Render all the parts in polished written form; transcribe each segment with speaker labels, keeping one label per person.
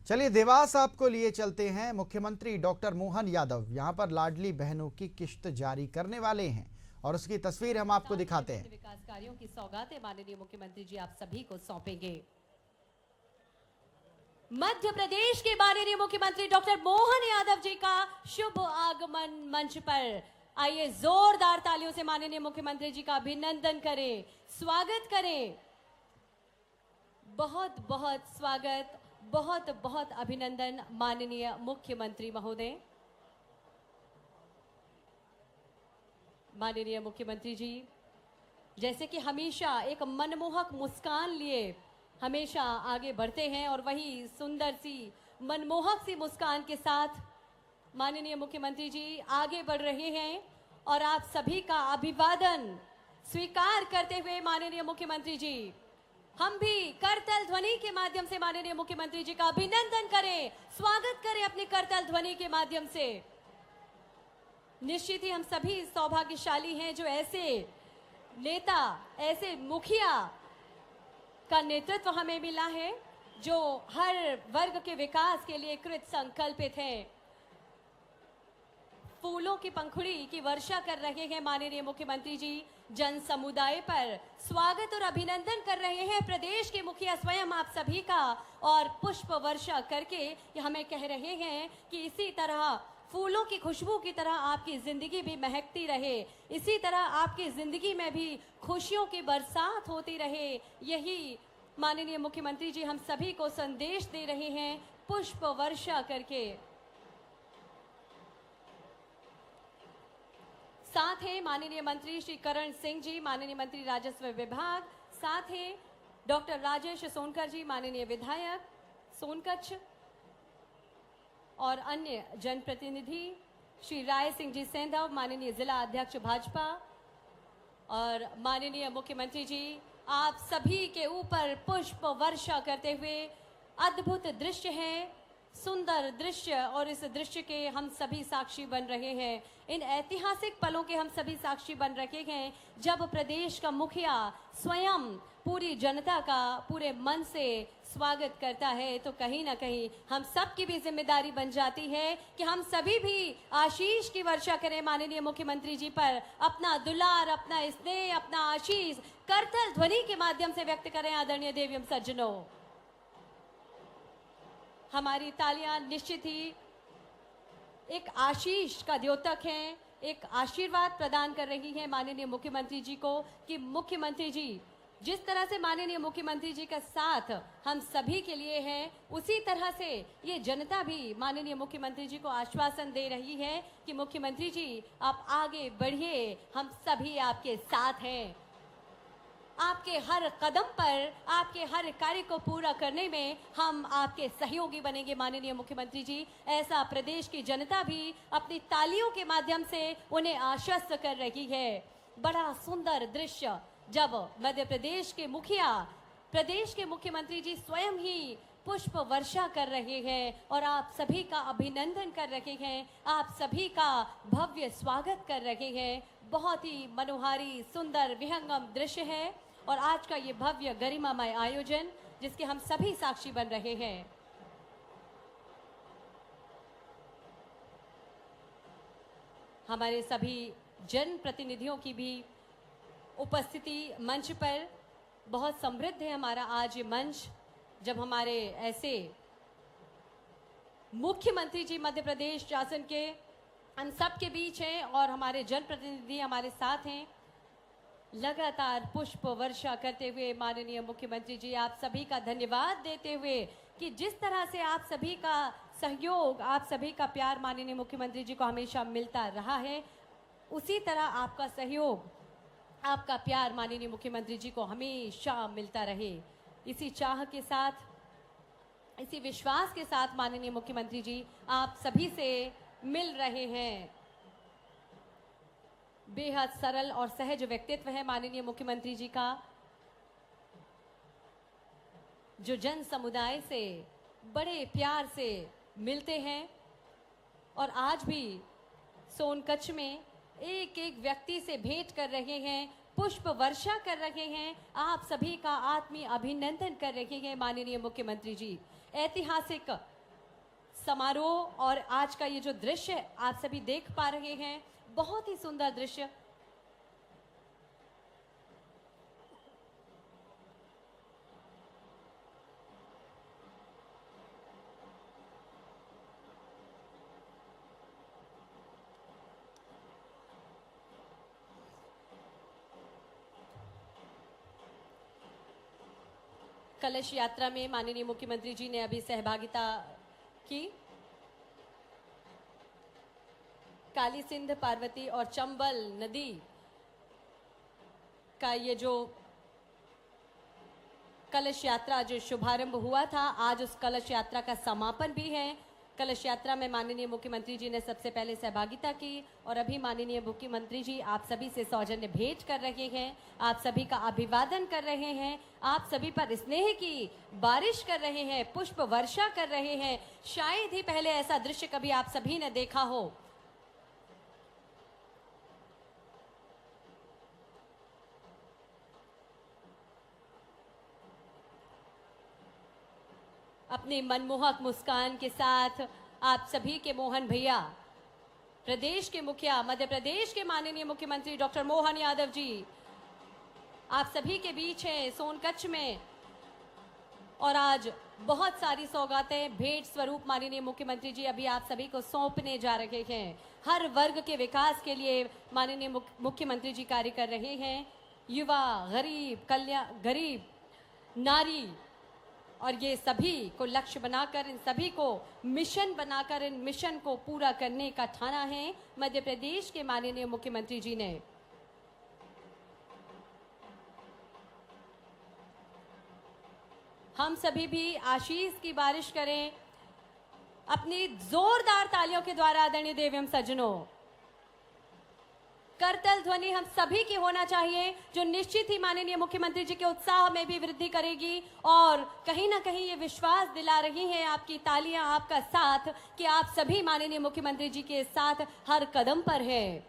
Speaker 1: चलिए देवास आपको लिए चलते हैं। मुख्यमंत्री डॉक्टर मोहन यादव यहां पर लाडली बहनों की किश्त जारी करने वाले हैं और उसकी तस्वीर हम आपको दिखाते हैं।
Speaker 2: विकास कार्यों की सौगातें माननीय मुख्यमंत्री जी आप सभी को सौंपेंगे। मध्य प्रदेश के माननीय मुख्यमंत्री डॉक्टर मोहन यादव जी का शुभ आगमन मंच पर। आइए जोरदार तालियों से माननीय मुख्यमंत्री जी का अभिनंदन करें, स्वागत करें। बहुत बहुत स्वागत, बहुत बहुत अभिनंदन माननीय मुख्यमंत्री महोदय। माननीय मुख्यमंत्री जी जैसे कि हमेशा एक मनमोहक मुस्कान लिए हमेशा आगे बढ़ते हैं और वही सुंदर सी मनमोहक सी मुस्कान के साथ माननीय मुख्यमंत्री जी आगे बढ़ रहे हैं और आप सभी का अभिवादन स्वीकार करते हुए माननीय मुख्यमंत्री जी हम भी करतल ध्वनि के माध्यम से माननीय मुख्यमंत्री जी का अभिनंदन करें, स्वागत करें अपने करतल ध्वनि के माध्यम से। निश्चित ही हम सभी सौभाग्यशाली हैं जो ऐसे नेता, ऐसे मुखिया का नेतृत्व हमें मिला है जो हर वर्ग के विकास के लिए कृत संकल्पित हैं। फूलों की पंखुड़ी की वर्षा कर रहे हैं माननीय मुख्यमंत्री जी, जन समुदाय पर स्वागत और अभिनंदन कर रहे हैं प्रदेश के मुखिया स्वयं आप सभी का, और पुष्प वर्षा करके हमें कह रहे हैं कि इसी तरह फूलों की खुशबू की तरह आपकी जिंदगी भी महकती रहे, इसी तरह आपकी जिंदगी में भी खुशियों की बरसात होती रहे। यही माननीय मुख्यमंत्री जी हम सभी को संदेश दे रहे हैं पुष्प वर्षा करके। साथ हैं माननीय मंत्री श्री करण सिंह जी, माननीय मंत्री राजस्व विभाग, साथ हैं डॉक्टर राजेश सोनकर जी, माननीय विधायक सोनकच्छ, और अन्य जनप्रतिनिधि श्री राय सिंह जी सेंधव, माननीय जिला अध्यक्ष भाजपा। और माननीय मुख्यमंत्री जी आप सभी के ऊपर पुष्प वर्षा करते हुए अद्भुत दृश्य है, सुंदर दृश्य, और इस दृश्य के हम सभी साक्षी बन रहे हैं। इन ऐतिहासिक पलों के हम सभी साक्षी बन रहे हैं जब प्रदेश का मुखिया स्वयं पूरी जनता का पूरे मन से स्वागत करता है, तो कहीं ना कहीं हम सब की भी जिम्मेदारी बन जाती है कि हम सभी भी आशीष की वर्षा करें माननीय मुख्यमंत्री जी पर, अपना दुलार, अपना स्नेह, अपना आशीष करतल ध्वनि के माध्यम से व्यक्त करें। आदरणीय देवियम सज्जनों, हमारी तालियां निश्चित ही एक आशीष का द्योतक हैं, एक आशीर्वाद प्रदान कर रही है माननीय मुख्यमंत्री जी को कि मुख्यमंत्री जी जिस तरह से माननीय मुख्यमंत्री जी का साथ हम सभी के लिए है, उसी तरह से ये जनता भी माननीय मुख्यमंत्री जी को आश्वासन दे रही है कि मुख्यमंत्री जी आप आगे बढ़िए, हम सभी आपके साथ हैं। आपके हर कदम पर, आपके हर कार्य को पूरा करने में हम आपके सहयोगी बनेंगे माननीय मुख्यमंत्री जी। ऐसा प्रदेश की जनता भी अपनी तालियों के माध्यम से उन्हें आश्वस्त कर रही है। बड़ा सुंदर दृश्य जब मध्य प्रदेश के मुखिया, प्रदेश के मुख्यमंत्री जी स्वयं ही पुष्प वर्षा कर रहे हैं और आप सभी का अभिनंदन कर रहे हैं, आप सभी का भव्य स्वागत कर रहे हैं। बहुत ही मनोहारी, सुंदर, विहंगम दृश्य है और आज का ये भव्य गरिमामय आयोजन जिसके हम सभी साक्षी बन रहे हैं। हमारे सभी जनप्रतिनिधियों की भी उपस्थिति मंच पर बहुत समृद्ध है। हमारा आज ये मंच जब हमारे ऐसे मुख्यमंत्री जी मध्य प्रदेश शासन के हम सब के बीच हैं और हमारे जनप्रतिनिधि हमारे साथ हैं, लगातार पुष्प वर्षा करते हुए माननीय मुख्यमंत्री जी आप सभी का धन्यवाद देते हुए कि जिस तरह से आप सभी का सहयोग, आप सभी का प्यार माननीय मुख्यमंत्री जी को हमेशा मिलता रहा है, उसी तरह आपका सहयोग, आपका प्यार माननीय मुख्यमंत्री जी को हमेशा मिलता रहे। इसी चाह के साथ, इसी विश्वास के साथ माननीय मुख्यमंत्री जी आप सभी से मिल रहे हैं। बेहद सरल और सहज व्यक्तित्व है माननीय मुख्यमंत्री जी का, जो जन समुदाय से बड़े प्यार से मिलते हैं और आज भी सोनकच्छ में एक एक व्यक्ति से भेंट कर रहे हैं, पुष्प वर्षा कर रहे हैं, आप सभी का आत्मीय अभिनंदन कर रहे हैं माननीय मुख्यमंत्री जी। ऐतिहासिक समारोह और आज का ये जो दृश्य आप सभी देख पा रहे हैं, बहुत ही सुंदर दृश्य। कलश यात्रा में माननीय मुख्यमंत्री जी ने अभी सहभागिता की। काली सिंध, पार्वती और चंबल नदी का ये जो कलश यात्रा जो शुभारंभ हुआ था, आज उस कलश यात्रा का समापन भी है। कलश यात्रा में माननीय मुख्यमंत्री जी ने सबसे पहले सहभागिता की और अभी माननीय मुख्यमंत्री जी आप सभी से सौजन्य भेंट कर रहे हैं, आप सभी का अभिवादन कर रहे हैं, आप सभी पर स्नेह की बारिश कर रहे हैं, पुष्प वर्षा कर रहे हैं। शायद ही पहले ऐसा दृश्य कभी आप सभी ने देखा हो। अपनी मनमोहक मुस्कान के साथ आप सभी के मोहन भैया, प्रदेश के मुखिया, मध्य प्रदेश के माननीय मुख्यमंत्री डॉक्टर मोहन यादव जी आप सभी के बीच हैं सोनकच्छ में। और आज बहुत सारी सौगातें भेंट स्वरूप माननीय मुख्यमंत्री जी अभी आप सभी को सौंपने जा रहे हैं। हर वर्ग के विकास के लिए माननीय मुख्यमंत्री जी कार्य कर रहे हैं। युवा, गरीब, नारी और ये सभी को लक्ष्य बनाकर, इन सभी को मिशन बनाकर, इन मिशन को पूरा करने का ठाना है मध्य प्रदेश के माननीय मुख्यमंत्री जी ने। हम सभी भी आशीष की बारिश करें अपनी जोरदार तालियों के द्वारा। आदरणीय देव सज्जनों, करतल ध्वनि हम सभी की होना चाहिए, जो निश्चित ही माननीय मुख्यमंत्री जी के उत्साह में भी वृद्धि करेगी और कहीं ना कहीं ये विश्वास दिला रही है आपकी तालियां, आपका साथ, कि आप सभी माननीय मुख्यमंत्री जी के साथ हर कदम पर हैं।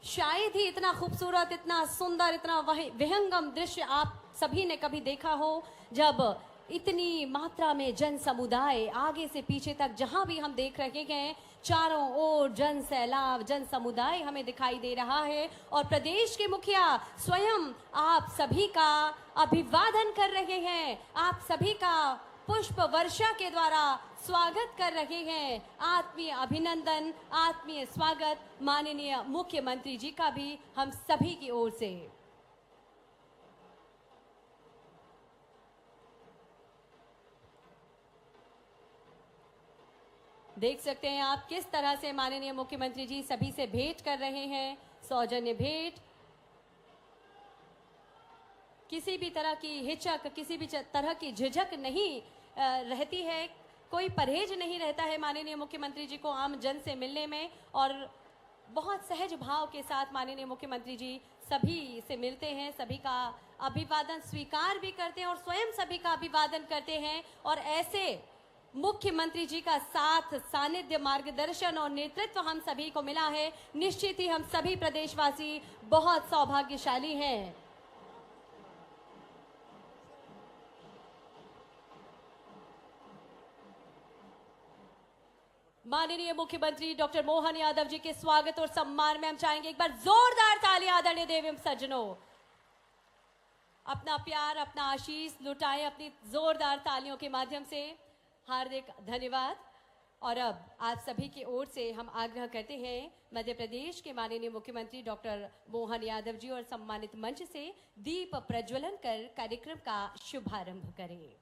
Speaker 2: शायद ही इतना खूबसूरत, इतना सुंदर, इतना विहंगम दृश्य आप सभी ने कभी देखा हो, जब इतनी मात्रा में जन समुदाय आगे से पीछे तक जहां भी हम देख रहे हैं, चारों ओर जन सैलाब, जन समुदाय हमें दिखाई दे रहा है। और प्रदेश के मुखिया स्वयं आप सभी का अभिवादन कर रहे हैं, आप सभी का पुष्प वर्षा के द्वारा स्वागत कर रहे हैं। आत्मीय अभिनंदन, आत्मीय स्वागत माननीय मुख्यमंत्री जी का भी हम सभी की ओर से। देख सकते हैं आप किस तरह से माननीय मुख्यमंत्री जी सभी से भेंट कर रहे हैं, सौजन्य भेंट। किसी भी तरह की हिचक, किसी भी तरह की झिझक नहीं रहती है, कोई परहेज नहीं रहता है माननीय मुख्यमंत्री जी को आम जन से मिलने में। और बहुत सहज भाव के साथ माननीय मुख्यमंत्री जी सभी से मिलते हैं, सभी का अभिवादन स्वीकार भी करते हैं और स्वयं सभी का अभिवादन करते हैं। और ऐसे मुख्यमंत्री जी का साथ, सानिध्य, मार्गदर्शन और नेतृत्व हम सभी को मिला है। निश्चित ही हम सभी प्रदेशवासी बहुत सौभाग्यशाली हैं। माननीय मुख्यमंत्री डॉक्टर मोहन यादव जी के स्वागत और सम्मान में हम चाहेंगे एक बार जोरदार तालियां आदरणीय देव सज्जनों। अपना प्यार, अपना आशीष लुटाएं अपनी जोरदार तालियों के माध्यम से। हार्दिक धन्यवाद। और अब आप सभी की ओर से हम आग्रह करते हैं मध्य प्रदेश के माननीय मुख्यमंत्री डॉक्टर मोहन यादव जी और सम्मानित मंच से दीप प्रज्वलन कर कार्यक्रम का शुभारंभ करें।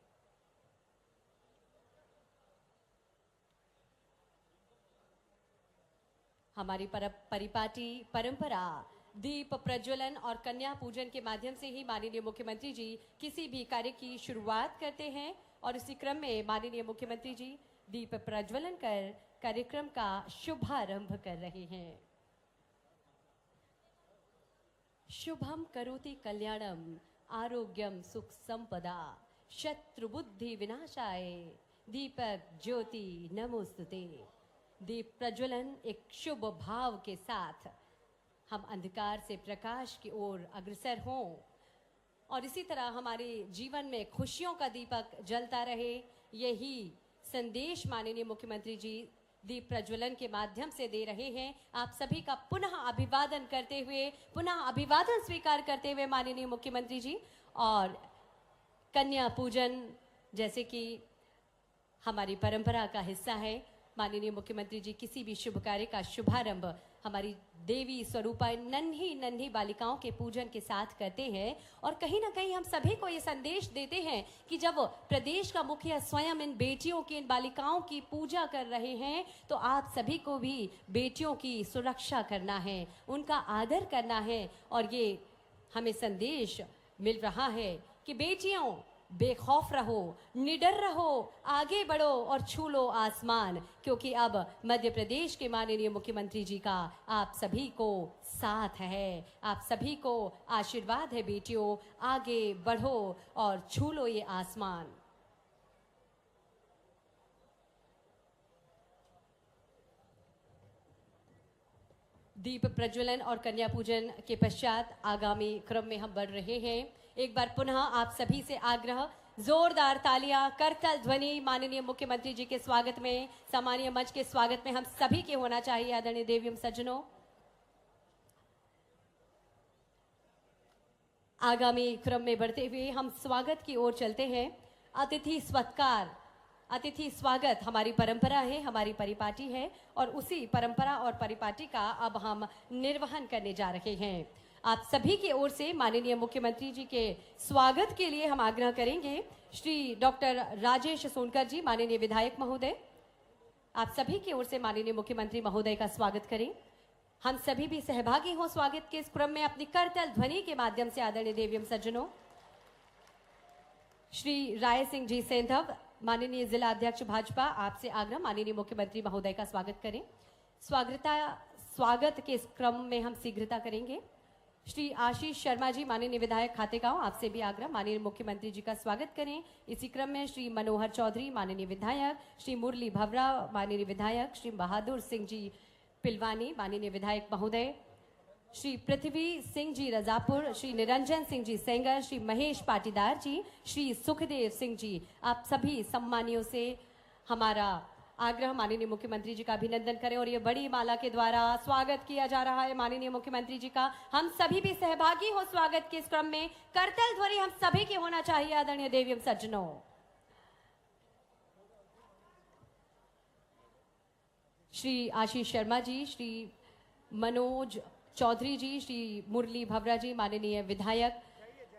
Speaker 2: हमारी परिपाटी परंपरा दीप प्रज्वलन और कन्या पूजन के माध्यम से ही माननीय मुख्यमंत्री जी किसी भी कार्य की शुरुआत करते हैं और इसी क्रम में माननीय मुख्यमंत्री जी दीप प्रज्वलन कर कार्यक्रम का शुभारंभ कर रहे हैं। शुभम करोति कल्याणम आरोग्यम सुख संपदा शत्रु बुद्धि विनाशाय दीपक ज्योति नमोस्तुते। दीप प्रज्वलन एक शुभ भाव के साथ हम अंधकार से प्रकाश की ओर अग्रसर हों। और इसी तरह हमारे जीवन में खुशियों का दीपक जलता रहे, यही संदेश माननीय मुख्यमंत्री जी दीप प्रज्वलन के माध्यम से दे रहे हैं। आप सभी का पुनः अभिवादन करते हुए, पुनः अभिवादन स्वीकार करते हुए माननीय मुख्यमंत्री जी, और कन्या पूजन जैसे कि हमारी परंपरा का हिस्सा है, माननीय मुख्यमंत्री जी किसी भी शुभ कार्य का शुभारंभ हमारी देवी स्वरूपा नन्ही नन्ही बालिकाओं के पूजन के साथ करते हैं। और कहीं ना कहीं हम सभी को ये संदेश देते हैं कि जब प्रदेश का मुखिया स्वयं इन बेटियों की, इन बालिकाओं की पूजा कर रहे हैं, तो आप सभी को भी बेटियों की सुरक्षा करना है, उनका आदर करना है। और ये हमें संदेश मिल रहा है कि बेटियों बेखौफ रहो, निडर रहो, आगे बढ़ो और छू लो आसमान, क्योंकि अब मध्य प्रदेश के माननीय मुख्यमंत्री जी का आप सभी को साथ है, आप सभी को आशीर्वाद है। बेटियों आगे बढ़ो और छू लो ये आसमान। दीप प्रज्वलन और कन्या पूजन के पश्चात आगामी क्रम में हम बढ़ रहे हैं। एक बार पुनः आप सभी से आग्रह, जोरदार तालियां, करतल ध्वनि माननीय मुख्यमंत्री जी के स्वागत में, सम्मानीय मंच के स्वागत में हम सभी के होना चाहिए। आदरणीय देवियम सज्जनों, आगामी क्रम में बढ़ते हुए हम स्वागत की ओर चलते हैं। अतिथि सत्कार, अतिथि स्वागत हमारी परंपरा है, हमारी परिपाटी है, और उसी परंपरा और परिपाटी का अब हम निर्वहन करने जा रहे हैं। आप सभी की ओर से माननीय मुख्यमंत्री जी के स्वागत के लिए हम आग्रह करेंगे। श्री डॉक्टर राजेश सोनकर जी, माननीय विधायक महोदय, आप सभी की ओर से माननीय मुख्यमंत्री महोदय का स्वागत करें। हम सभी भी सहभागी हों स्वागत के इस क्रम में अपनी करतल ध्वनि के माध्यम से। आदरणीय देवियम सज्जनों, श्री राय सिंह जी सेंधव, माननीय जिला अध्यक्ष भाजपा, आपसे आग्रह माननीय मुख्यमंत्री महोदय का स्वागत करें। स्वागत के इस क्रम में हम शीघ्रता करेंगे। श्री आशीष शर्मा जी, माननीय विधायक खातेगांव, आपसे भी आग्रह माननीय मुख्यमंत्री जी का स्वागत करें। इसी क्रम में श्री मनोहर चौधरी, माननीय विधायक, श्री मुरली भवरा, माननीय विधायक, श्री बहादुर सिंह जी पिलवानी, माननीय विधायक महोदय, श्री पृथ्वी सिंह जी रजापुर, श्री निरंजन सिंह जी सेंगर, श्री महेश पाटीदार जी, श्री सुखदेव सिंह जी, आप सभी सम्मानियों से हमारा आग्रह माननीय मुख्यमंत्री जी का अभिनंदन करें। और ये बड़ी माला के द्वारा स्वागत किया जा रहा है माननीय मुख्यमंत्री जी का। हम सभी भी सहभागी हो स्वागत के इस क्रम में। करतल ध्वनि हम सभी के होना चाहिए। आदरणीय देवियम सज्जनों, श्री आशीष शर्मा जी, श्री मनोज चौधरी जी, श्री मुरली भवरा जी, माननीय विधायक,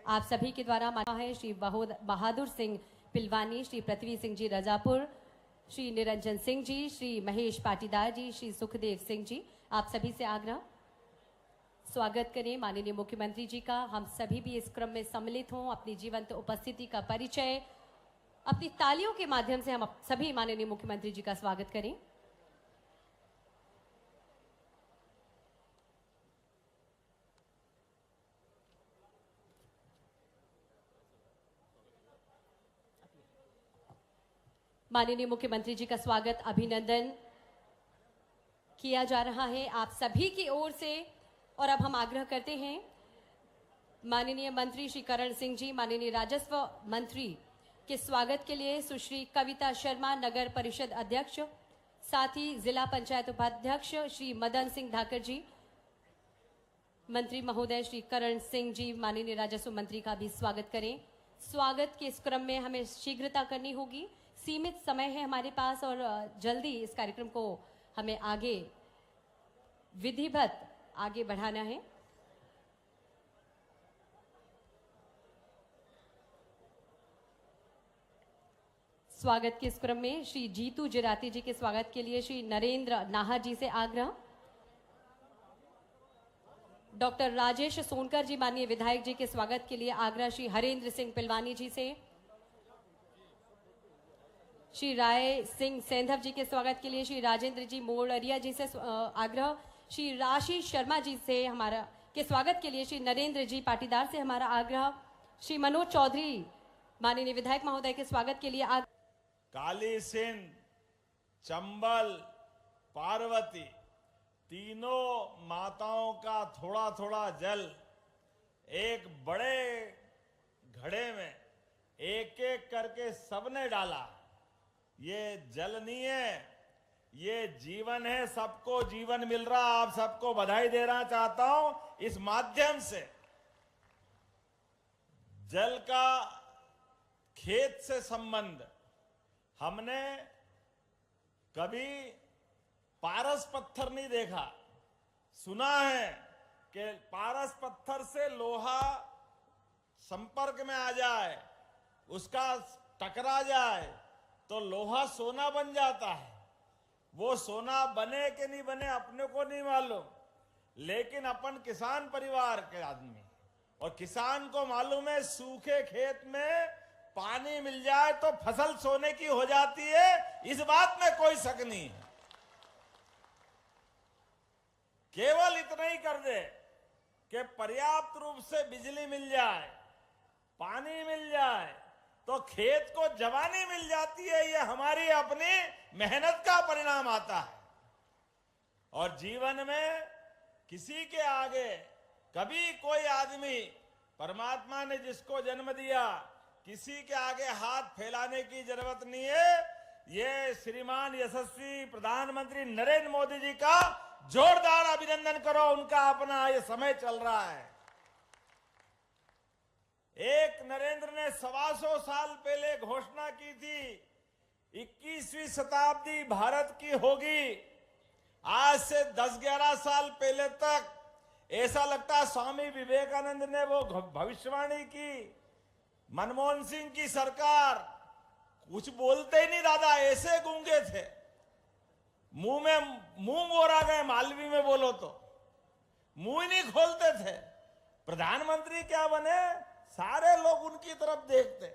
Speaker 2: आप सभी के द्वारा माना है। श्री बहादुर सिंह पिलवानी, श्री पृथ्वी सिंह जी रजापुर, श्री निरंजन सिंह जी, श्री महेश पाटीदार जी, श्री सुखदेव सिंह जी, आप सभी से आग्रह स्वागत करें माननीय मुख्यमंत्री जी का। हम सभी भी इस क्रम में सम्मिलित हों, अपनी जीवंत उपस्थिति का परिचय अपनी तालियों के माध्यम से हम सभी माननीय मुख्यमंत्री जी का स्वागत करें। माननीय मुख्यमंत्री जी का स्वागत, अभिनंदन किया जा रहा है आप सभी की ओर से। और अब हम आग्रह करते हैं माननीय मंत्री श्री करण सिंह जी, माननीय राजस्व मंत्री के स्वागत के लिए सुश्री कविता शर्मा, नगर परिषद अध्यक्ष, साथ ही जिला पंचायत उपाध्यक्ष श्री मदन सिंह धाकर जी, मंत्री महोदय श्री करण सिंह जी, माननीय राजस्व मंत्री का भी स्वागत करें। स्वागत के इस क्रम में हमें शीघ्रता करनी होगी, सीमित समय है हमारे पास और जल्दी इस कार्यक्रम को हमें आगे विधिवत आगे बढ़ाना है। स्वागत के इस क्रम में श्री जीतू जिराती जी के स्वागत के लिए श्री नरेंद्र नाहर जी से आग्रह, डॉक्टर राजेश सोनकर जी, माननीय विधायक जी के स्वागत के लिए आग्रह श्री हरेंद्र सिंह पिलवानी जी से, श्री राय सिंह सेंधव जी के स्वागत के लिए श्री राजेंद्र जी मोड़रिया जी से आग्रह, श्री राशि शर्मा जी से हमारा के स्वागत के लिए श्री नरेंद्र जी पाटीदार से हमारा आग्रह, श्री मनोज चौधरी, माननीय विधायक महोदय के स्वागत के लिए
Speaker 3: काली सिंध, चंबल, पार्वती, तीनों माताओं का थोड़ा थोड़ा जल एक बड़े घड़े में एक एक करके सबने डाला। ये जल नहीं है, ये जीवन है। सबको जीवन मिल रहा। आप सबको बधाई देना चाहता हूं इस माध्यम से। जल का खेत से संबंध, हमने कभी पारस पत्थर नहीं देखा। सुना है कि पारस पत्थर से लोहा संपर्क में आ जाए, उसका टकरा जाए तो लोहा सोना बन जाता है। वो सोना बने कि नहीं बने अपने को नहीं मालूम, लेकिन अपन किसान परिवार के आदमी और किसान को मालूम है सूखे खेत में पानी मिल जाए तो फसल सोने की हो जाती है। इस बात में कोई शक नहीं है। केवल इतना ही कर दे कि पर्याप्त रूप से बिजली मिल जाए, पानी मिल जाए तो खेत को जवानी मिल जाती है। ये हमारी अपनी मेहनत का परिणाम आता है। और जीवन में किसी के आगे कभी कोई आदमी, परमात्मा ने जिसको जन्म दिया, किसी के आगे हाथ फैलाने की जरूरत नहीं है। ये श्रीमान यशस्वी प्रधानमंत्री नरेंद्र मोदी जी का जोरदार अभिनंदन करो। उनका अपना ये समय चल रहा है। एक नरेंद्र ने 125 साल पहले घोषणा की थी 21वीं शताब्दी भारत की होगी। आज से 10-11 साल पहले तक ऐसा लगता स्वामी विवेकानंद ने वो भविष्यवाणी की। मनमोहन सिंह की सरकार कुछ बोलते ही नहीं, दादा ऐसे गूंगे थे, मुंह में मुंह मोड़ा गए। मालवी में बोलो तो मुंह ही नहीं खोलते थे। प्रधानमंत्री क्या बने, सारे लोग उनकी तरफ देखते।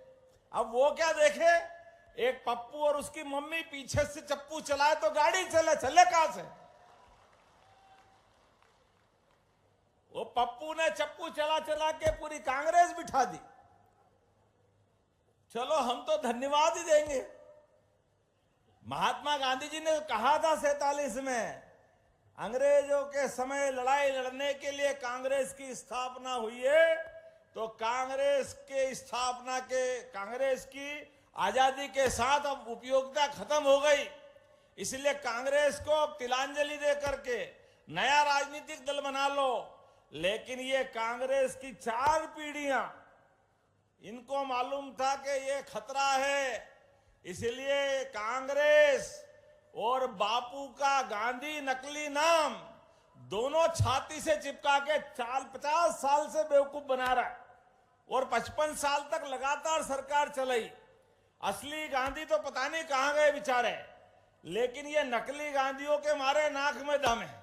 Speaker 3: अब वो क्या देखे, एक पप्पू और उसकी मम्मी पीछे से चप्पू चलाए तो गाड़ी चले कहां से। वो पप्पू ने चप्पू चला चला के पूरी कांग्रेस बिठा दी। चलो हम तो धन्यवाद ही देंगे। महात्मा गांधी जी ने कहा था 47 में, अंग्रेजों के समय लड़ाई लड़ने के लिए कांग्रेस की स्थापना हुई है। तो कांग्रेस की आजादी के साथ अब उपयोगिता खत्म हो गई। इसलिए कांग्रेस को अब तिलांजलि दे करके नया राजनीतिक दल बना लो। लेकिन ये कांग्रेस की 4 पीढ़ियां, इनको मालूम था कि ये खतरा है। इसलिए कांग्रेस और बापू का गांधी नकली नाम दोनों छाती से चिपका के 50 साल से बेवकूफ बना रहा है और 55 साल तक लगातार सरकार चलाई। असली गांधी तो पता नहीं कहां गए बेचारे। लेकिन ये नकली गांधियों के मारे नाक में दम है।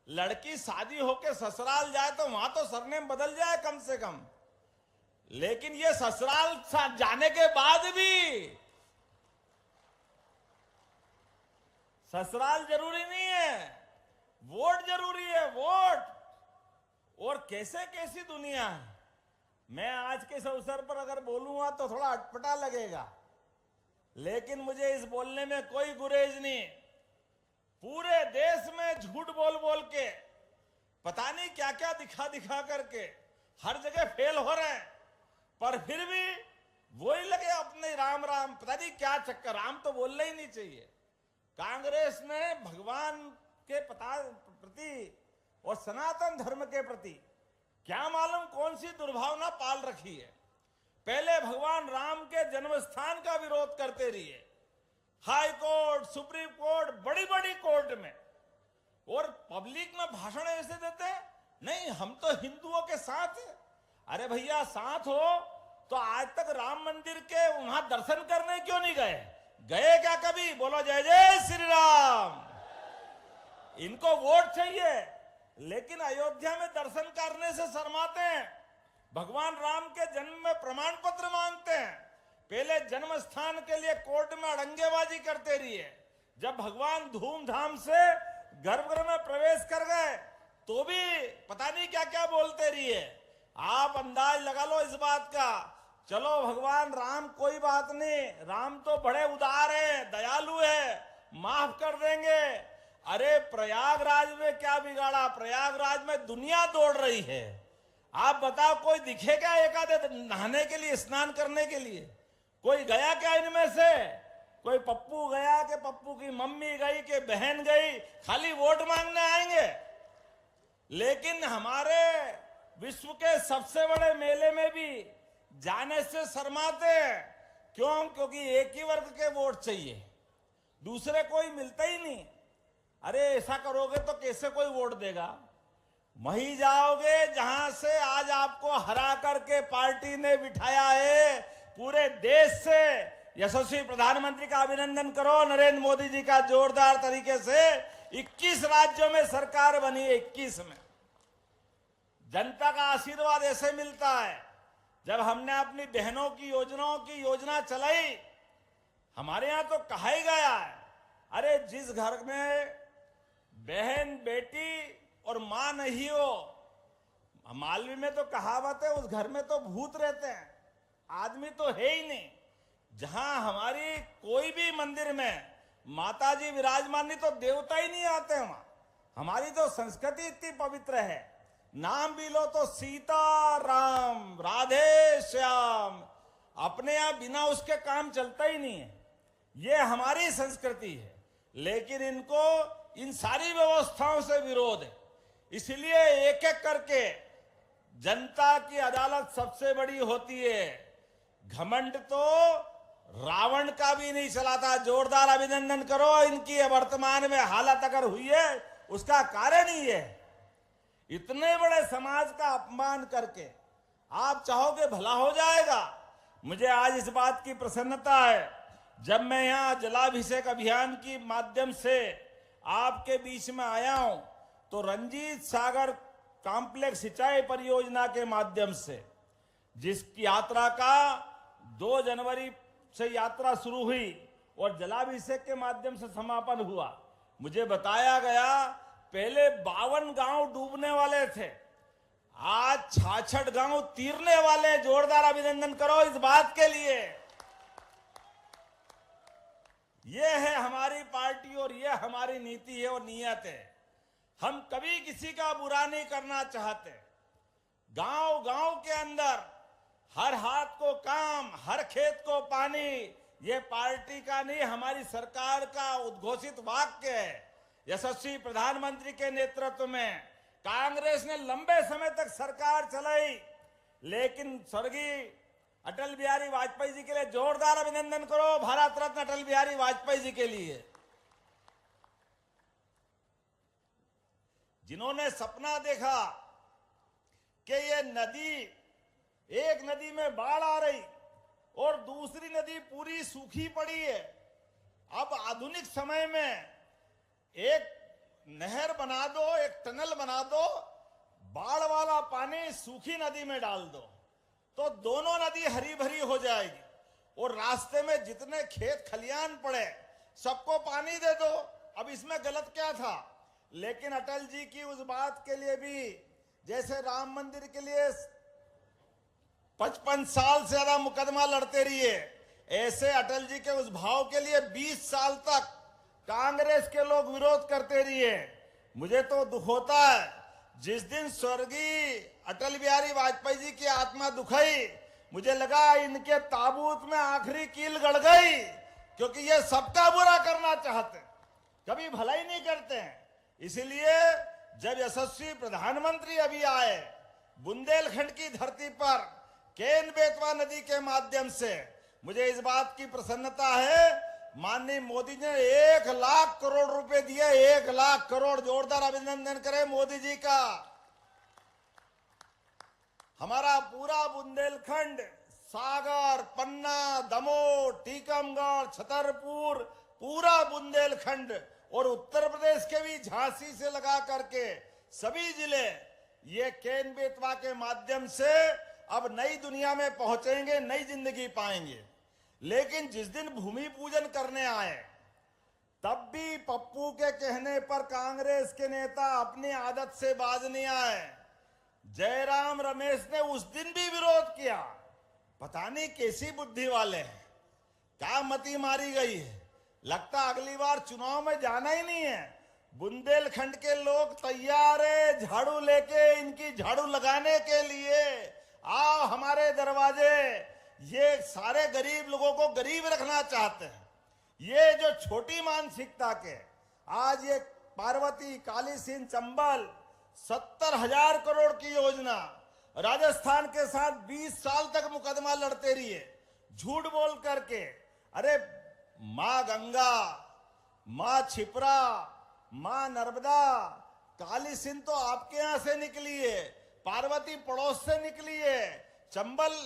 Speaker 3: लड़की शादी होके ससुराल जाए तो वहां तो सरनेम बदल जाए कम से कम। लेकिन ये ससुराल जाने के बाद भी ससुराल जरूरी नहीं है, वोट जरूरी है, वोट। और कैसे कैसी दुनिया है। मैं आज के इस अवसर पर अगर बोलूंगा तो थोड़ा अटपटा लगेगा, लेकिन मुझे इस बोलने में कोई गुरेज नहीं। पूरे देश में झूठ बोल बोल के, पता नहीं क्या क्या दिखा दिखा करके हर जगह फेल हो रहे हैं। पर फिर भी वही लगे अपने राम राम, पता नहीं क्या चक्कर। राम तो बोलना ही नहीं चाहिए। कांग्रेस ने भगवान के प्रति और सनातन धर्म के प्रति क्या मालूम कौन सी दुर्भावना पाल रखी है। पहले भगवान राम के जन्म स्थान का विरोध करते रहिए, हाई कोर्ट, सुप्रीम कोर्ट, बड़ी बड़ी कोर्ट में, और पब्लिक में भाषण ऐसे देते हैं, नहीं हम तो हिंदुओं के साथ हैं। अरे भैया साथ हो तो आज तक राम मंदिर के वहां दर्शन करने क्यों नहीं गए? गए क्या कभी? बोलो जय जय श्री राम। इनको वोट चाहिए, लेकिन अयोध्या में दर्शन करने से शर्माते हैं। भगवान राम के जन्म में प्रमाण पत्र मांगते हैं। पहले जन्म स्थान के लिए कोर्ट में अड़ंगेबाजी करते रहिए। जब भगवान धूमधाम से गर्भगृह में प्रवेश कर गए तो भी पता नहीं क्या क्या बोलते रहिए। आप अंदाज लगा लो इस बात का। चलो भगवान राम कोई बात नहीं, राम तो बड़े उदार है, दयालु है, माफ कर देंगे। अरे प्रयागराज में क्या बिगाड़ा? प्रयागराज में दुनिया दौड़ रही है। आप बताओ, कोई दिखे क्या एक आधे नहाने के लिए, स्नान करने के लिए? कोई गया क्या इनमें से? कोई पप्पू गया कि पप्पू की मम्मी गई कि बहन गई? खाली वोट मांगने आएंगे। लेकिन हमारे विश्व के सबसे बड़े मेले में भी जाने से शर्माते हैं। क्यों? क्योंकि एक ही वर्ग के वोट चाहिए, दूसरे कोई मिलता ही नहीं। अरे ऐसा करोगे तो कैसे कोई वोट देगा? वहीं जाओगे जहां से आज आपको हरा करके पार्टी ने बिठाया है। पूरे देश से यशस्वी प्रधानमंत्री का अभिनंदन करो, नरेंद्र मोदी जी का जोरदार तरीके से 21 राज्यों में सरकार बनी है। 21 में जनता का आशीर्वाद ऐसे मिलता है। जब हमने अपनी बहनों की योजनाओं की योजना चलाई, हमारे यहां तो कहा ही गया है, अरे जिस घर में बहन बेटी और मां नहीं हो, मालवी में तो कहावत है, उस घर में तो भूत रहते हैं, आदमी तो है ही नहीं। जहां हमारी कोई भी मंदिर में माता जी विराजमान नहीं तो देवता ही नहीं आते वहां। हमारी तो संस्कृति इतनी पवित्र है, नाम भी लो तो सीता राम राधे श्याम, अपने आप बिना उसके काम चलता ही नहीं है। ये हमारी संस्कृति है। लेकिन इनको इन सारी व्यवस्थाओं से विरोध है। इसलिए एक एक करके जनता की अदालत सबसे बड़ी होती है। घमंड तो रावण का भी नहीं चला था। जोरदार अभिनंदन करो इनकी। वर्तमान में हालत अगर हुई है उसका कारण ही है, इतने बड़े समाज का अपमान करके आप चाहोगे भला हो जाएगा। मुझे आज इस बात की प्रसन्नता है, जब मैं यहां जलाभिषेक अभियान की माध्यम से आपके बीच में आया हूं, तो रंजीत सागर कॉम्प्लेक्स सिंचाई परियोजना के माध्यम से जिसकी यात्रा का 2 जनवरी से यात्रा शुरू हुई और जलाभिषेक के माध्यम से समापन हुआ, मुझे बताया गया पहले 52 गांव डूबने वाले थे, आज 66 गांव तीरने वाले। जोरदार अभिनंदन करो इस बात के लिए। यह है हमारी पार्टी और यह हमारी नीति है और नीयत है। हम कभी किसी का बुरा नहीं करना चाहते। गांव गांव के अंदर हर हाथ को काम, हर खेत को पानी, यह पार्टी का नहीं हमारी सरकार का उद्घोषित वाक्य है। यशस्वी प्रधानमंत्री के नेतृत्व में कांग्रेस ने लंबे समय तक सरकार चलाई, लेकिन स्वर्गीय अटल बिहारी वाजपेयी जी के लिए जोरदार अभिनंदन करो, भारत रत्न अटल बिहारी वाजपेयी जी के लिए, जिन्होंने सपना देखा कि ये नदी, एक नदी में बाढ़ आ रही और दूसरी नदी पूरी सूखी पड़ी है। अब आधुनिक समय में एक नहर बना दो, एक टनल बना दो, बाढ़ वाला पानी सूखी नदी में डाल दो, तो दोनों नदी हरी भरी हो जाएगी और रास्ते में जितने खेत खलियान पड़े सबको पानी दे दो। अब इसमें गलत क्या था? लेकिन अटल जी की उस बात के लिए भी, जैसे राम मंदिर के लिए 55 साल से ज्यादा मुकदमा लड़ते रहिए, ऐसे अटल जी के उस भाव के लिए 20 साल तक कांग्रेस के लोग विरोध करते रहिए। मुझे तो दुख होता है, जिस दिन स्वर्गीय अटल बिहारी वाजपेयी जी की आत्मा दुखाई, मुझे लगा इनके ताबूत में आखिरी कील गड़ गई, क्योंकि ये सबका बुरा करना चाहते, कभी भलाई नहीं करते हैं। इसलिए जब यशस्वी प्रधानमंत्री अभी आए, बुंदेलखंड की धरती पर केन बेतवा नदी के माध्यम से, मुझे इस बात की प्रसन्नता है, माननीय मोदी ने 1 लाख करोड़ रुपए दिए। 1 लाख करोड़। जोरदार अभिनंदन करें मोदी जी का। हमारा पूरा बुंदेलखंड, सागर, पन्ना, दमोह, टीकमगढ़, छतरपुर, पूरा बुंदेलखंड और उत्तर प्रदेश के भी झांसी से लगा करके सभी जिले ये केन बेतवा के माध्यम से अब नई दुनिया में पहुंचेंगे, नई जिंदगी पाएंगे। लेकिन जिस दिन भूमि पूजन करने आए, तब भी पप्पू के कहने पर कांग्रेस के नेता अपनी आदत से बाज नहीं आए। जयराम रमेश ने उस दिन भी विरोध किया। पता नहीं कैसी बुद्धि वाले हैं, क्या मती मारी गई है। लगता अगली बार चुनाव में जाना ही नहीं है। बुंदेलखंड के लोग तैयार है झाड़ू लेके इनकी झाड़ू लगाने के लिए। आओ हमारे दरवाजे। ये सारे गरीब लोगों को गरीब रखना चाहते हैं। ये जो छोटी मानसिकता के आज ये पार्वती, काली सिंध, चंबल 70,000 करोड़ की योजना, राजस्थान के साथ 20 साल तक मुकदमा लड़ते रहिए झूठ बोल करके। अरे मां गंगा, मां छिपरा, मां नर्मदा, काली सिंध तो आपके यहां से निकली है, पार्वती पड़ोस से निकली है, चंबल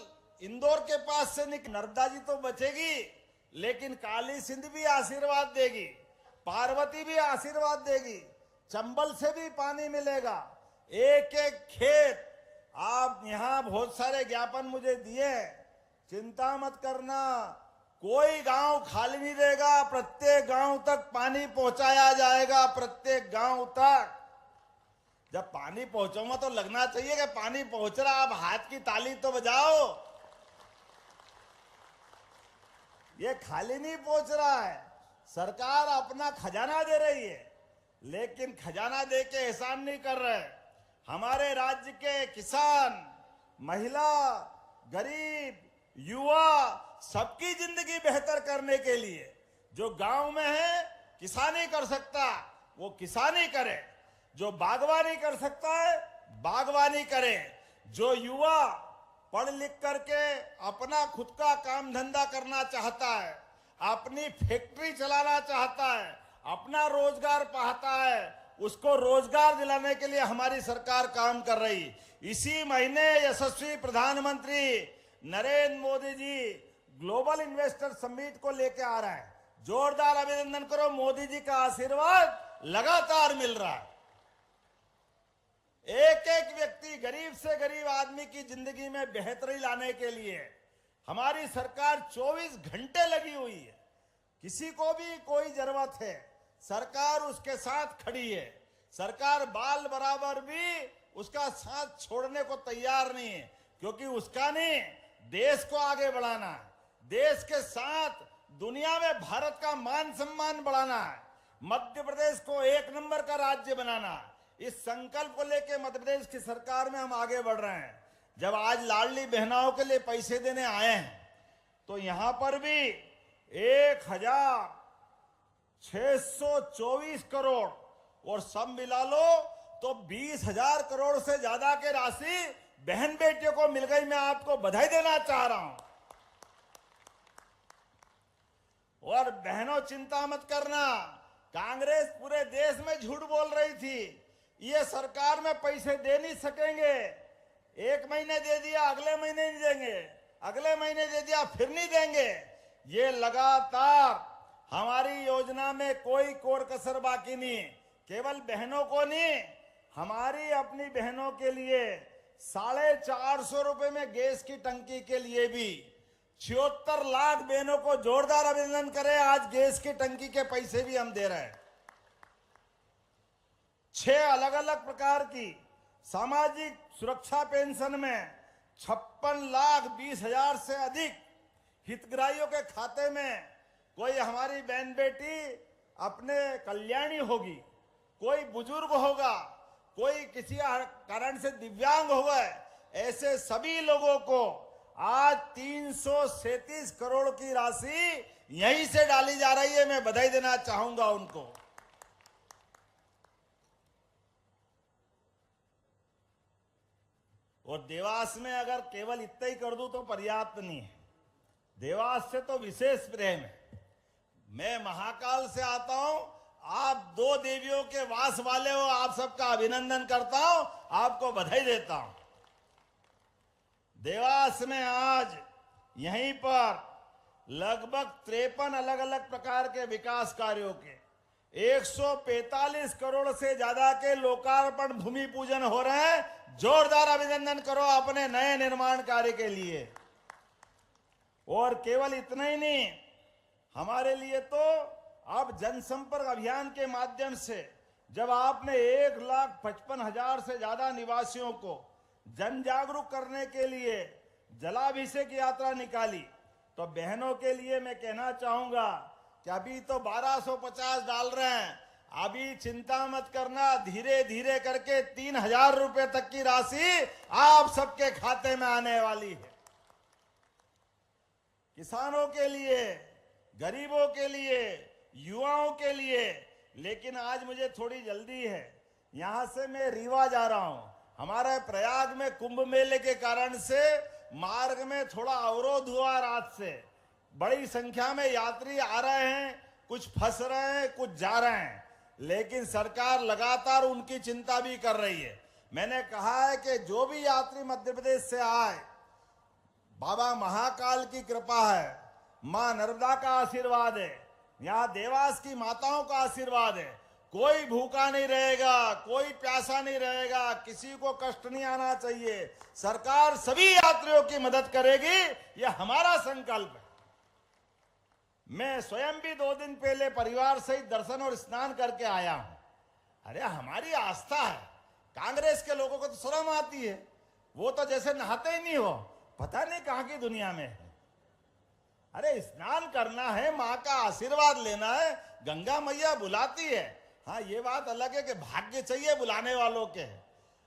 Speaker 3: इंदौर के पास से नर्मदा जी तो बचेगी, लेकिन काली सिंध भी आशीर्वाद देगी, पार्वती भी आशीर्वाद देगी, चंबल से भी पानी मिलेगा। एक एक खेत आप यहां बहुत सारे ज्ञापन मुझे दिए, चिंता मत करना, कोई गांव खाली नहीं रहेगा। प्रत्येक गांव तक पानी पहुंचाया जाएगा, प्रत्येक गांव तक। जब पानी पहुंचाऊंगा तो लगना चाहिए कि पानी पहुंच रहा, आप हाथ की ताली तो बजाओ। ये खाली नहीं पहुंच रहा है, सरकार अपना खजाना दे रही है, लेकिन खजाना दे के एहसान नहीं कर रहे। हमारे राज्य के किसान, महिला, गरीब, युवा सबकी जिंदगी बेहतर करने के लिए जो गांव में है किसानी कर सकता वो किसानी करे, जो बागवानी कर सकता है बागवानी करे, जो युवा पढ़ लिख करके अपना खुद का काम धंधा करना चाहता है, अपनी फैक्ट्री चलाना चाहता है, अपना रोजगार पाता है, उसको रोजगार दिलाने के लिए हमारी सरकार काम कर रही। इसी महीने यशस्वी प्रधानमंत्री Narendra Modi ji global investor summit को लेके आ रहा है। जोरदार अभिनंदन करो, मोदी जी का आशीर्वाद लगातार मिल रहा है। एक एक व्यक्ति, गरीब से गरीब आदमी की जिंदगी में बेहतरी लाने के लिए हमारी सरकार 24 घंटे लगी हुई है। किसी को भी कोई जरूरत है, सरकार उसके साथ खड़ी है। सरकार बाल बराबर भी उसका साथ छोड़ने को तैयार नहीं है, क्योंकि उसका नहीं, देश को आगे बढ़ाना है, देश के साथ दुनिया में भारत का मान सम्मान बढ़ाना है, मध्य प्रदेश को एक नंबर का राज्य बनाना है। इस संकल्प को लेकर मध्य प्रदेश की सरकार में हम आगे बढ़ रहे हैं। जब आज लाडली बहनाओं के लिए पैसे देने आए हैं, तो यहां पर भी 1,624 करोड़ और सब मिला लो तो 20,000 करोड़ से ज्यादा के राशि बहन बेटियों को मिल गई। मैं आपको बधाई देना चाह रहा हूं। और बहनों चिंता मत करना, कांग्रेस पूरे देश में झूठ बोल रही थी, ये सरकार में पैसे दे नहीं सकेंगे। एक महीने दे दिया, अगले महीने नहीं देंगे, अगले महीने दे दिया, फिर नहीं देंगे। ये लगातार हमारी योजना में कोई कोर कसर बाकी नहीं। केवल बहनों को नहीं, हमारी अपनी बहनों के लिए 450 रुपए में गैस की टंकी के लिए भी 76 लाख बहनों को जोरदार अभिनंदन करें। आज गैस की टंकी के पैसे भी हम दे रहे हैं। 6 अलग अलग प्रकार की सामाजिक सुरक्षा पेंशन में 56,20,000 से अधिक हितग्राहियों के खाते में कोई हमारी बहन बेटी अपने कल्याणी होगी, कोई बुजुर्ग होगा, कोई किसी कारण से दिव्यांग होगा, ऐसे सभी लोगों को आज 337 करोड़ की राशि यहीं से डाली जा रही है। मैं बधाई देना चाहूंगा उनको। और देवास में अगर केवल इतना ही कर दूं तो पर्याप्त नहीं है, देवास से तो विशेष प्रेम है। मैं महाकाल से आता हूं, आप 2 देवियों के वास वाले हो, आप सबका अभिनंदन करता हूं, आपको बधाई देता हूं। देवास में आज यहीं पर लगभग 53 अलग अलग प्रकार के विकास कार्यों के 145 करोड़ से ज्यादा के लोकार्पण भूमि पूजन हो रहे हैं। जोरदार अभिनंदन करो अपने नए निर्माण कार्य के लिए। और केवल इतना ही नहीं, हमारे लिए तो अब जनसंपर्क अभियान के माध्यम से जब आपने 1,55,000 से ज्यादा निवासियों को जन जागरूक करने के लिए जलाभिषेक यात्रा निकाली, तो बहनों के लिए मैं कहना चाहूंगा कि अभी तो 1250 डाल रहे हैं, अभी चिंता मत करना, धीरे धीरे करके 3,000 रुपए तक की राशि आप सबके खाते में आने वाली है। किसानों के लिए, गरीबों के लिए, युवाओं के लिए। लेकिन आज मुझे थोड़ी जल्दी है, यहां से मैं रीवा जा रहा हूं। हमारे प्रयाग में कुंभ मेले के कारण से मार्ग में थोड़ा अवरोध हुआ रात से। बड़ी संख्या में यात्री आ रहे हैं, कुछ फंस रहे हैं, कुछ जा रहे हैं, लेकिन सरकार लगातार उनकी चिंता भी कर रही है। मैंने कहा है कि जो भी यात्री मध्य प्रदेश से आए, बाबा महाकाल की कृपा है, मां नर्मदा का आशीर्वाद है, यहाँ देवास की माताओं का आशीर्वाद है। कोई भूखा नहीं रहेगा, कोई प्यासा नहीं रहेगा, किसी को कष्ट नहीं आना चाहिए। सरकार सभी यात्रियों की मदद करेगी, यह हमारा संकल्प है। मैं स्वयं भी 2 दिन पहले परिवार सहित दर्शन और स्नान करके आया हूं। अरे हमारी आस्था है। कांग्रेस के लोगों को तो शर्म आती है, वो तो जैसे नहाते ही नहीं हो, पता नहीं कहां की दुनिया में है। अरे स्नान करना है, मां का आशीर्वाद लेना है, गंगा मैया बुलाती है। हाँ, ये बात अलग है कि भाग्य चाहिए बुलाने वालों के।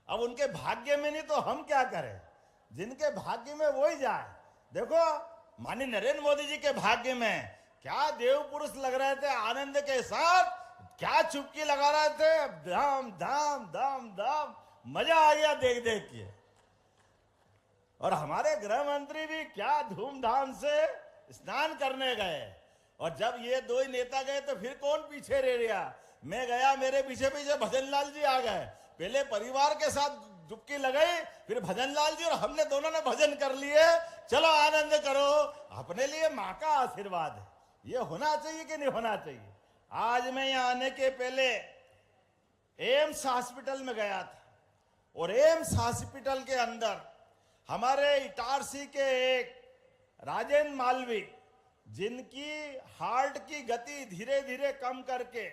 Speaker 3: अब उनके भाग्य में नहीं तो हम क्या करें, जिनके भाग्य में वो ही जाए। देखो माननीय नरेंद्र मोदी जी के भाग्य में क्या देव पुरुष लग रहे थे, आनंद के साथ क्या चुपकी लगा रहे थे, धाम धाम धाम धाम, मजा आ गया देख देख के। और हमारे गृह मंत्री भी क्या धूमधाम से स्नान करने गए। और जब ये 2 ही नेता गए तो फिर कौन पीछे रह गया। मैं गया, मेरे पीछे पीछे भजन लाल जी आ गए। पहले परिवार के साथ डुबकी लगाई, फिर भजन लाल जी और हमने दोनों ने भजन कर लिए। चलो आनंद करो, अपने लिए मां का आशीर्वाद है। ये होना चाहिए कि नहीं होना चाहिए। आज मैं यहां आने के पहले एम्स हॉस्पिटल में गया था, और एम्स हॉस्पिटल के अंदर हमारे इटारसी के एक राजेंद्र मालवी, जिनकी हार्ट की गति धीरे धीरे कम करके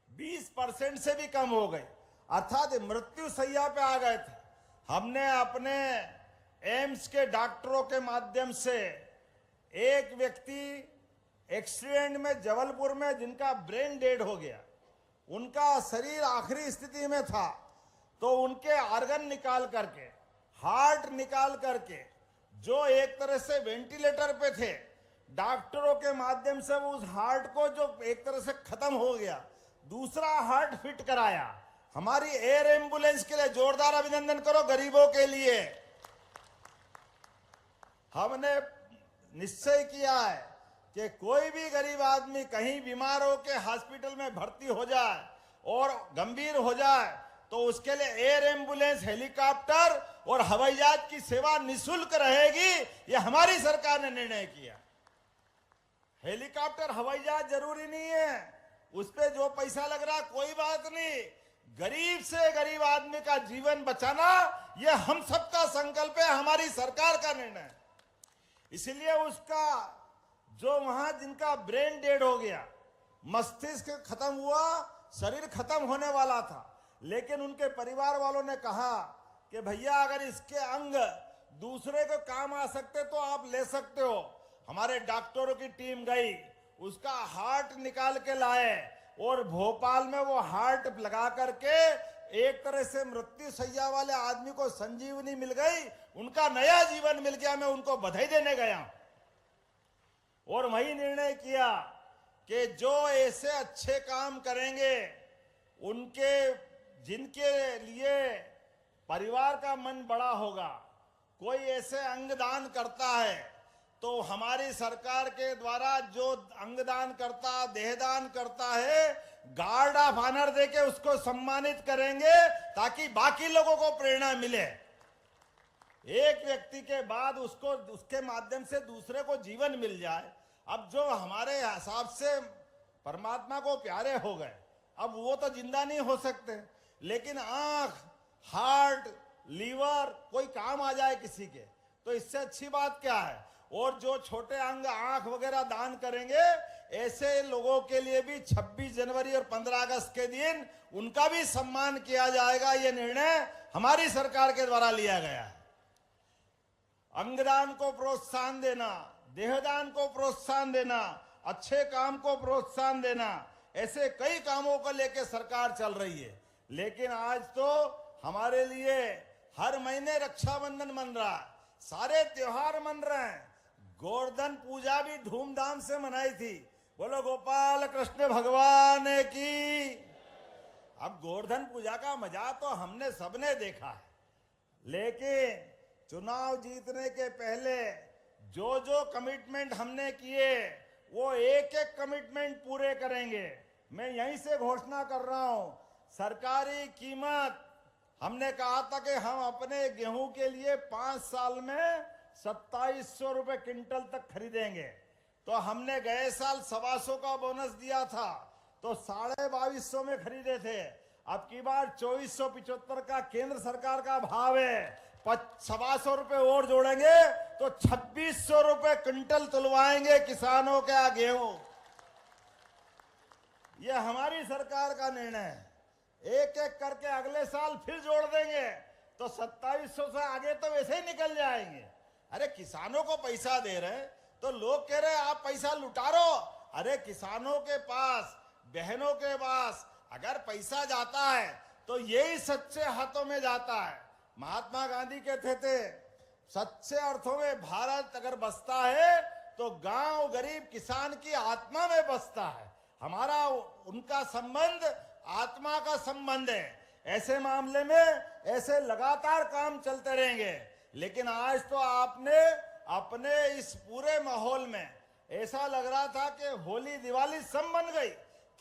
Speaker 3: 20% से भी कम हो गई, अर्थात मृत्यु सैया पे आ गए थे। हमने अपने एम्स के डॉक्टरों के माध्यम से एक व्यक्ति एक्सीडेंट में जबलपुर में जिनका ब्रेन डेड हो गया, उनका शरीर आखिरी स्थिति में था, तो उनके ऑर्गन निकाल करके, हार्ट निकाल करके, जो एक तरह से वेंटिलेटर पे थे, डॉक्टरों के माध्यम से वो उस हार्ट को जो एक तरह से खत्म हो गया, दूसरा हार्ट फिट कराया। हमारी एयर एम्बुलेंस के लिए जोरदार अभिनंदन करो। गरीबों के लिए हमने निश्चय किया है कि कोई भी गरीब आदमी कहीं बीमार हो के हॉस्पिटल में भर्ती हो जाए और गंभीर हो जाए, तो उसके लिए एयर एम्बुलेंस, हेलीकॉप्टर और हवाई जहाज की सेवा निःशुल्क रहेगी। यह हमारी सरकार ने निर्णय किया। हेलीकॉप्टर, हवाई जहाज जरूरी नहीं है, उस पे जो पैसा लग रहा कोई बात नहीं। गरीब से गरीब आदमी का जीवन बचाना यह हम सबका संकल्प है, हमारी सरकार का निर्णय है। इसलिए उसका जो वहां जिनका ब्रेन डेड हो गया, मस्तिष्क खत्म हुआ, शरीर खत्म होने वाला था, लेकिन उनके परिवार वालों ने कहा कि भैया अगर इसके अंग दूसरे को काम आ सकते तो आप ले सकते हो। हमारे डॉक्टरों की टीम गई, उसका हार्ट निकाल के लाए, और भोपाल में वो हार्ट लगा करके एक तरह से मृत्यु सैया वाले आदमी को संजीवनी मिल गई, उनका नया जीवन मिल गया। मैं उनको बधाई देने गया और वही निर्णय किया कि जो ऐसे अच्छे काम करेंगे, उनके जिनके लिए परिवार का मन बड़ा होगा, कोई ऐसे अंगदान करता है तो हमारी सरकार के द्वारा जो अंगदान करता, देहदान करता है, गार्ड ऑफ ऑनर देके उसको सम्मानित करेंगे, ताकि बाकी लोगों को प्रेरणा मिले। एक व्यक्ति के बाद उसको उसके माध्यम से दूसरे को जीवन मिल जाए। अब जो हमारे हिसाब से परमात्मा को प्यारे हो गए, अब वो तो जिंदा नहीं हो सकते, लेकिन आंख, हार्ट, लीवर कोई काम आ जाए किसी के, तो इससे अच्छी बात क्या है। और जो छोटे अंग, आंख वगैरह दान करेंगे, ऐसे लोगों के लिए भी 26 जनवरी और 15 अगस्त के दिन उनका भी सम्मान किया जाएगा। ये निर्णय हमारी सरकार के द्वारा लिया गया है। अंगदान को प्रोत्साहन देना, देहदान को प्रोत्साहन देना, अच्छे काम को प्रोत्साहन देना, ऐसे कई कामों को लेकर सरकार चल रही है। लेकिन आज तो हमारे लिए हर महीने रक्षाबंधन मन रहा है, सारे त्योहार मन रहे हैं। गोवर्धन पूजा भी धूमधाम से मनाई थी। बोलो गोपाल कृष्ण भगवान की। अब गोवर्धन पूजा का मजा तो हमने सबने देखा है, लेकिन चुनाव जीतने के पहले जो जो कमिटमेंट हमने किए वो एक एक कमिटमेंट पूरे करेंगे। मैं यहीं से घोषणा कर रहा हूं, सरकारी कीमत हमने कहा था कि हम अपने गेहूं के लिए 5 साल में 2700 रुपए क्विंटल तक खरीदेंगे। तो हमने गए साल 125 का बोनस दिया था, तो 2250 में खरीदे थे। अब की बार 2475 का केंद्र सरकार का भाव है, 125 रुपए और जोड़ेंगे तो 2600 रुपए क्विंटल तुलवाएंगे किसानों का गेहूं। यह हमारी सरकार का निर्णय है। एक एक करके अगले साल फिर जोड़ देंगे तो 2700 से आगे तो वैसे ही निकल जाएंगे। अरे किसानों को पैसा दे रहे तो लोग कह रहे आप पैसा लुटा रहे हो। अरे किसानों के पास, बहनों के पास अगर पैसा जाता है तो यही सच्चे हाथों में जाता है। महात्मा गांधी कहते थे सच्चे अर्थों में भारत अगर बसता है तो गांव गरीब किसान की आत्मा में बसता है। हमारा उनका संबंध आत्मा का संबंध है। ऐसे मामले में ऐसे लगातार काम चलते रहेंगे। लेकिन आज तो आपने अपने इस पूरे माहौल में ऐसा लग रहा था कि होली दिवाली सब बन गई।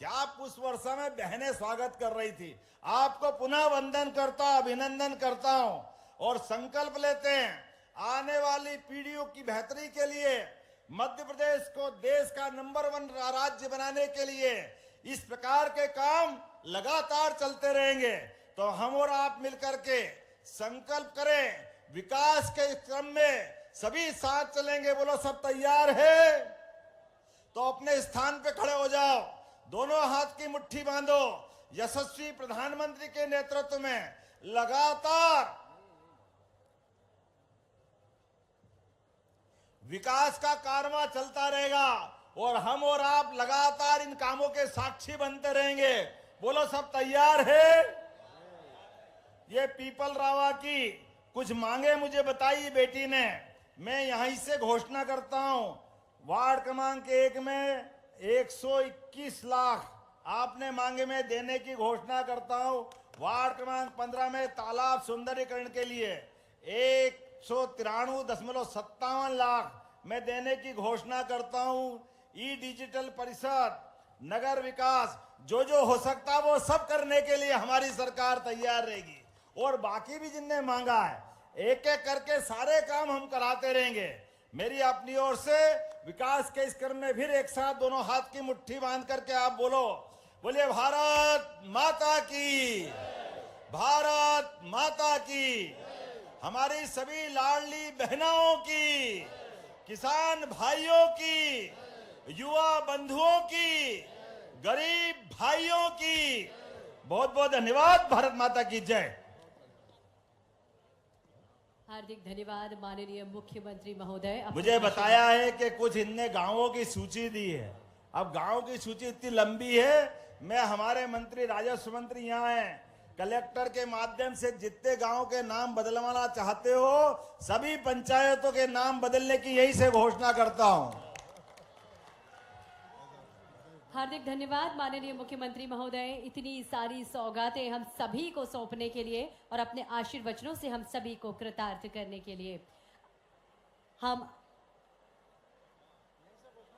Speaker 3: क्या उस वर्षा में बहनें स्वागत कर रही थी। आपको पुनः वंदन करता, अभिनंदन करता हूं और संकल्प लेते हैं आने वाली पीढ़ियों की बेहतरी के लिए, मध्य प्रदेश को देश का नंबर 1 राज्य बनाने के लिए इस प्रकार के काम लगातार चलते रहेंगे। तो हम और आप मिलकर के संकल्प करें, विकास के क्रम में सभी साथ चलेंगे। बोलो सब तैयार है तो अपने स्थान पे खड़े हो जाओ, दोनों हाथ की मुट्ठी बांधो। यशस्वी प्रधानमंत्री के नेतृत्व में लगातार विकास का कारवां चलता रहेगा और हम और आप लगातार इन कामों के साक्षी बनते रहेंगे। बोलो सब तैयार है। ये पीपल रावा की कुछ मांगे मुझे बताई बेटी ने, मैं यहीं से घोषणा करता हूं। वार्ड क्रमांक 1 में 121 लाख आपने मांगे में देने की घोषणा करता हूं। वार्ड क्रमांक 15 में तालाब सुंदरीकरण के लिए 193.57 लाख मैं देने की घोषणा करता हूं। ई डिजिटल परिषद, नगर विकास, जो जो हो सकता वो सब करने के लिए हमारी सरकार तैयार रहेगी। और बाकी भी जिनने मांगा है एक एक करके सारे काम हम कराते रहेंगे। मेरी अपनी ओर से विकास के इस क्रम में फिर एक साथ दोनों हाथ की मुट्ठी बांध करके आप बोलिए भारत माता की, भारत माता की। हमारी सभी लाडली बहनों की, किसान भाइयों की, युवा बंधुओं की, गरीब भाइयों की बहुत बहुत धन्यवाद। भारत माता की जय।
Speaker 2: हार्दिक धन्यवाद माननीय मुख्यमंत्री महोदय।
Speaker 3: मुझे बताया है कि कुछ इनने गांवों की सूची दी है। अब गांवों की सूची इतनी लंबी है, मैं हमारे मंत्री राजस्व मंत्री यहाँ हैं, कलेक्टर के माध्यम से जितने गांव के नाम बदलवाना चाहते हो सभी पंचायतों के नाम बदलने की यही से घोषणा करता हूं।
Speaker 2: हार्दिक धन्यवाद माननीय मुख्यमंत्री महोदय, इतनी सारी सौगातें हम सभी को सौंपने के लिए और अपने आशीर्वचनों से हम सभी को कृतार्थ करने के लिए। हम